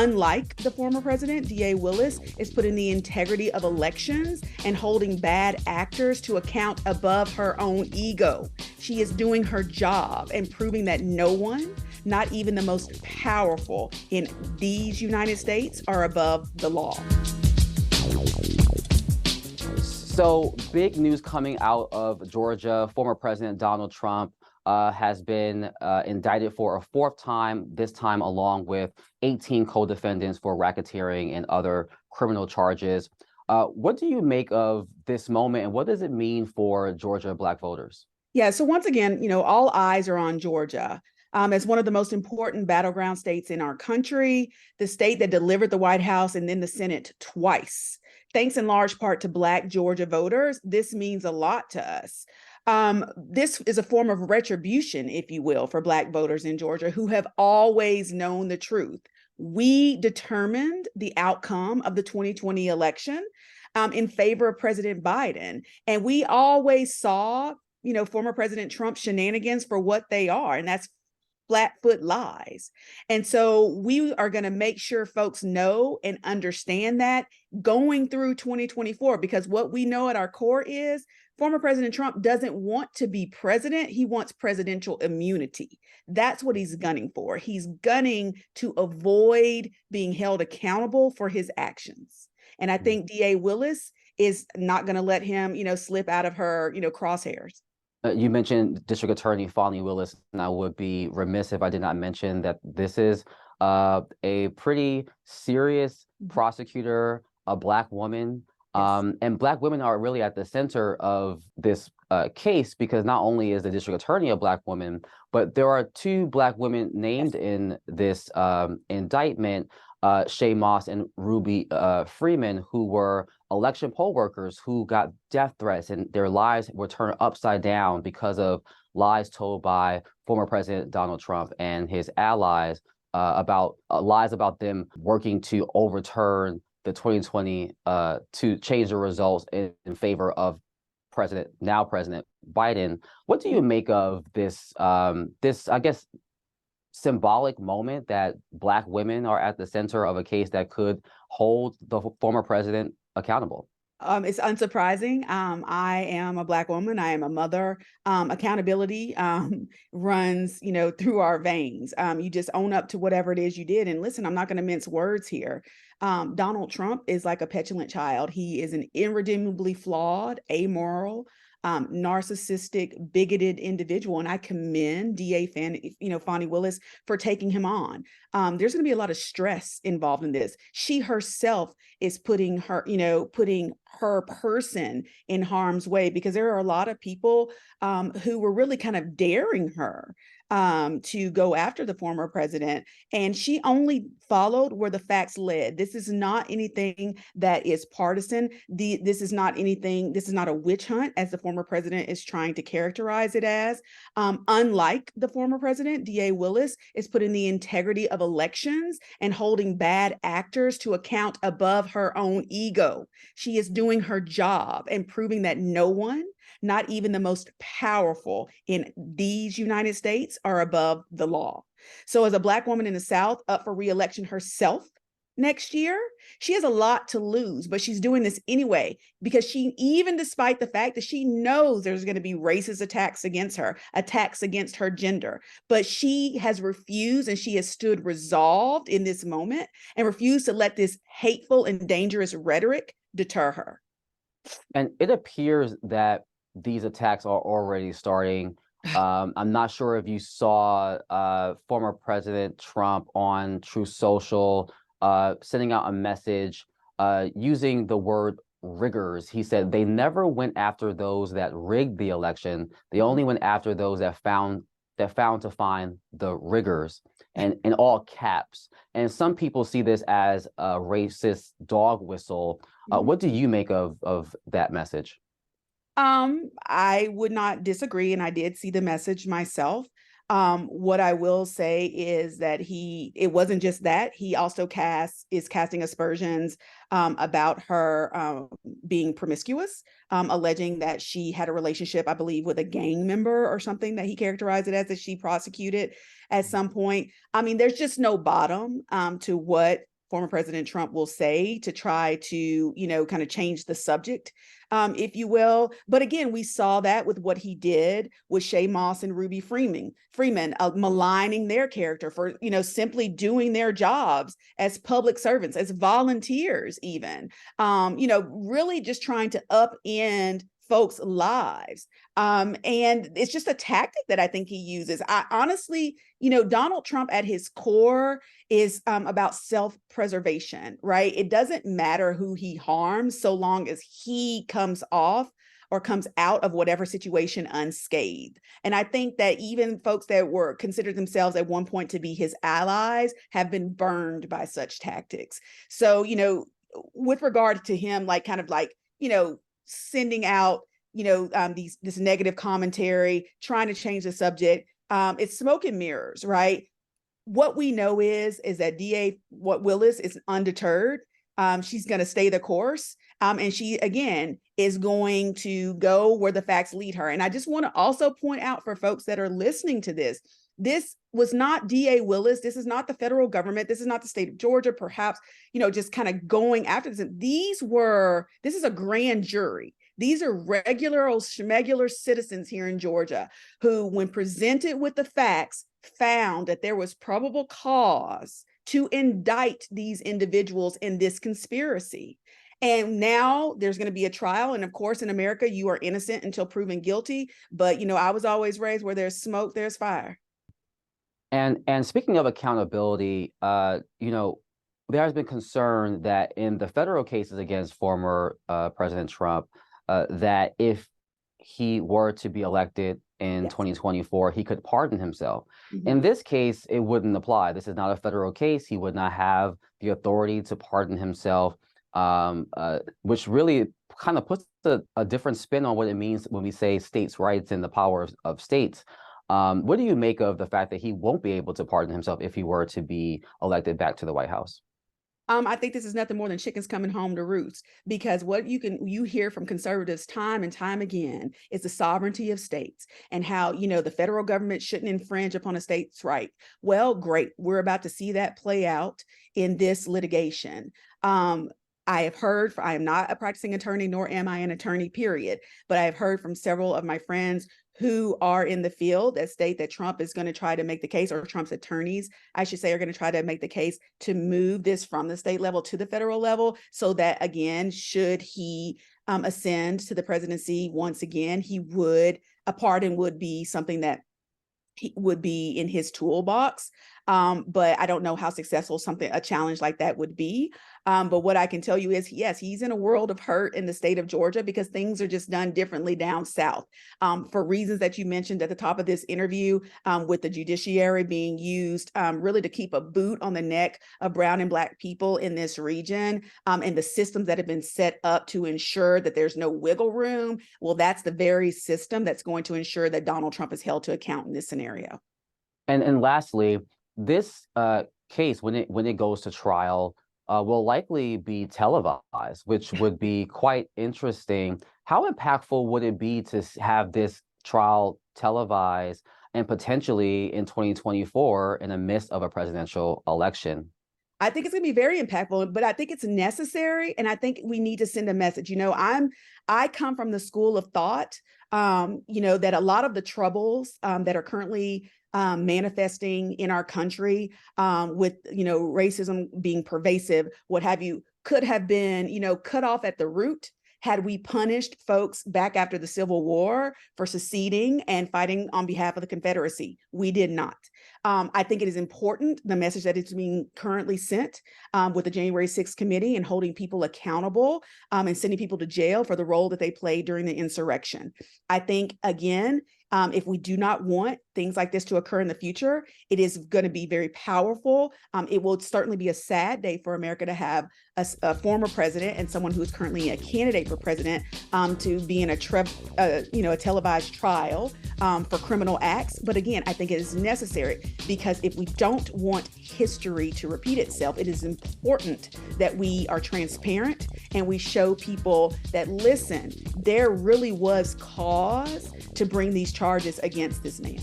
Unlike the former president, DA Willis is putting the integrity of elections and holding bad actors to account above her own ego. She is doing her job and proving that no one, not even the most powerful in these United States, are above the law. So big news coming out of Georgia. Former President Donald Trump has been indicted for a fourth time, this time along with 18 co-defendants for racketeering and other criminal charges. What do you make of this moment, and what does it mean for Georgia Black voters? Yeah, so once again, all eyes are on Georgia. As one of the most important battleground states in our country, the state that delivered the White House and then the Senate twice. Thanks in large part to Black Georgia voters, this means a lot to us. This is a form of retribution, if you will, for Black voters in Georgia who have always known the truth. We determined the outcome of the 2020 election in favor of President Biden, and we always saw, former President Trump's shenanigans for what they are, and that's flat-foot lies. And so we are going to make sure folks know and understand that going through 2024, because what we know at our core is former President Trump doesn't want to be president. He wants presidential immunity. That's what he's gunning for. He's gunning to avoid being held accountable for his actions. And I think DA Willis is not going to let him, slip out of her, crosshairs. You mentioned District Attorney Fani Willis, and I would be remiss if I did not mention that this is a pretty serious prosecutor, a Black woman. Yes. And Black women are really at the center of this case, because not only is the district attorney a Black woman, but there are two Black women named in this indictment, Shay Moss and Ruby Freeman, who were election poll workers who got death threats, and their lives were turned upside down because of lies told by former President Donald Trump and his allies about lies about them working to overturn the 2020 to change the results in favor of now President Biden. What do you make of this, I guess, symbolic moment that Black women are at the center of a case that could hold the former president accountable? It's unsurprising. I am a Black woman. I am a mother. Accountability runs, through our veins. You just own up to whatever it is you did. And listen, I'm not going to mince words here. Donald Trump is like a petulant child. He is an irredeemably flawed, amoral, narcissistic, bigoted individual. And I commend DA Fani Willis for taking him on. There's going to be a lot of stress involved in this. She herself is putting her person in harm's way, because there are a lot of people who were really kind of daring her to go after the former president. And she only followed where the facts led. This is not anything that is partisan. This is not a witch hunt, as the former president is trying to characterize it as. Unlike the former president, DA Willis is putting the integrity of elections and holding bad actors to account above her own ego. She is doing her job and proving that no one, not even the most powerful in these United States, are above the law. So as a Black woman in the South up for re-election herself next year, she has a lot to lose, but she's doing this anyway, because even despite the fact that she knows there's going to be racist attacks against her gender, but she has refused, and she has stood resolved in this moment and refused to let this hateful and dangerous rhetoric deter her. And it appears that these attacks are already starting. I'm not sure if you saw former President Trump on Truth Social sending out a message using the word riggers. He said they never went after those that rigged the election. They only went after those that found to find the riggers, and in all caps. And some people see this as a racist dog whistle. What do you make of that message? I would not disagree, and I did see the message myself. What I will say is that it wasn't just that. He also is casting aspersions about her being promiscuous, alleging that she had a relationship, I believe, with a gang member or something that he characterized it as, that she prosecuted at some point. I mean, there's just no bottom to what former President Trump will say to try to, kind of change the subject, if you will. But again, we saw that with what he did with Shay Moss and Ruby Freeman, maligning their character for, simply doing their jobs as public servants, as volunteers even, really just trying to upend folks' lives. And it's just a tactic that I think he uses. I honestly, Donald Trump at his core is about self-preservation, right? It doesn't matter who he harms so long as he comes off or comes out of whatever situation unscathed. And I think that even folks that were considered themselves at one point to be his allies have been burned by such tactics. So, with regard to him, sending out, this negative commentary, trying to change the subject, it's smoke and mirrors, right? What we know is that DA Willis is undeterred. She's going to stay the course. And she, again, is going to go where the facts lead her. And I just want to also point out for folks that are listening to this was not DA Willis. This is not the federal government. This is not the state of Georgia, perhaps, just kind of going after this. This is a grand jury. These are regular old schmegular citizens here in Georgia who, when presented with the facts, found that there was probable cause to indict these individuals in this conspiracy. And now there's going to be a trial. And of course, in America, you are innocent until proven guilty. But, I was always raised where there's smoke, there's fire. And speaking of accountability, there has been concern that in the federal cases against former President Trump, that if he were to be elected in 2024, he could pardon himself. Mm-hmm. In this case, it wouldn't apply. This is not a federal case. He would not have the authority to pardon himself, which really kind of puts a different spin on what it means when we say states' rights and the power of states. What do you make of the fact that he won't be able to pardon himself if he were to be elected back to the White House? I think this is nothing more than chickens coming home to roost, because what you hear from conservatives time and time again is the sovereignty of states and how, the federal government shouldn't infringe upon a state's right. Well, great. We're about to see that play out in this litigation. I have heard, I am not a practicing attorney, nor am I an attorney, period. But I have heard from several of my friends who are in the field that state that Trump is going to try to make the case, or Trump's attorneys, I should say, are going to try to make the case to move this from the state level to the federal level, so that, again, should he ascend to the presidency once again, a pardon would be something that would be in his toolbox. But I don't know how successful a challenge like that would be. But what I can tell you is, yes, he's in a world of hurt in the state of Georgia because things are just done differently down south, for reasons that you mentioned at the top of this interview, with the judiciary being used really to keep a boot on the neck of brown and Black people in this region, and the systems that have been set up to ensure that there's no wiggle room. Well, that's the very system that's going to ensure that Donald Trump is held to account in this scenario. And lastly, this case, when it goes to trial, will likely be televised, which would be quite interesting. How impactful would it be to have this trial televised and potentially in 2024 in the midst of a presidential election? I think it's going to be very impactful, but I think it's necessary. And I think we need to send a message. I come from the school of thought, that a lot of the troubles that are currently manifesting in our country, with, racism being pervasive, what have you, could have been, cut off at the root had we punished folks back after the Civil War for seceding and fighting on behalf of the Confederacy. We did not. I think it is important, the message that is being currently sent with the January 6th committee and holding people accountable, and sending people to jail for the role that they played during the insurrection. I think, again, if we do not want things like this to occur in the future, it is going to be very powerful. It will certainly be a sad day for America to have a former president and someone who is currently a candidate for president to be in a televised trial for criminal acts. But again, I think it is necessary, because if we don't want history to repeat itself, it is important that we are transparent and we show people that, listen, there really was cause to bring these charges against this man.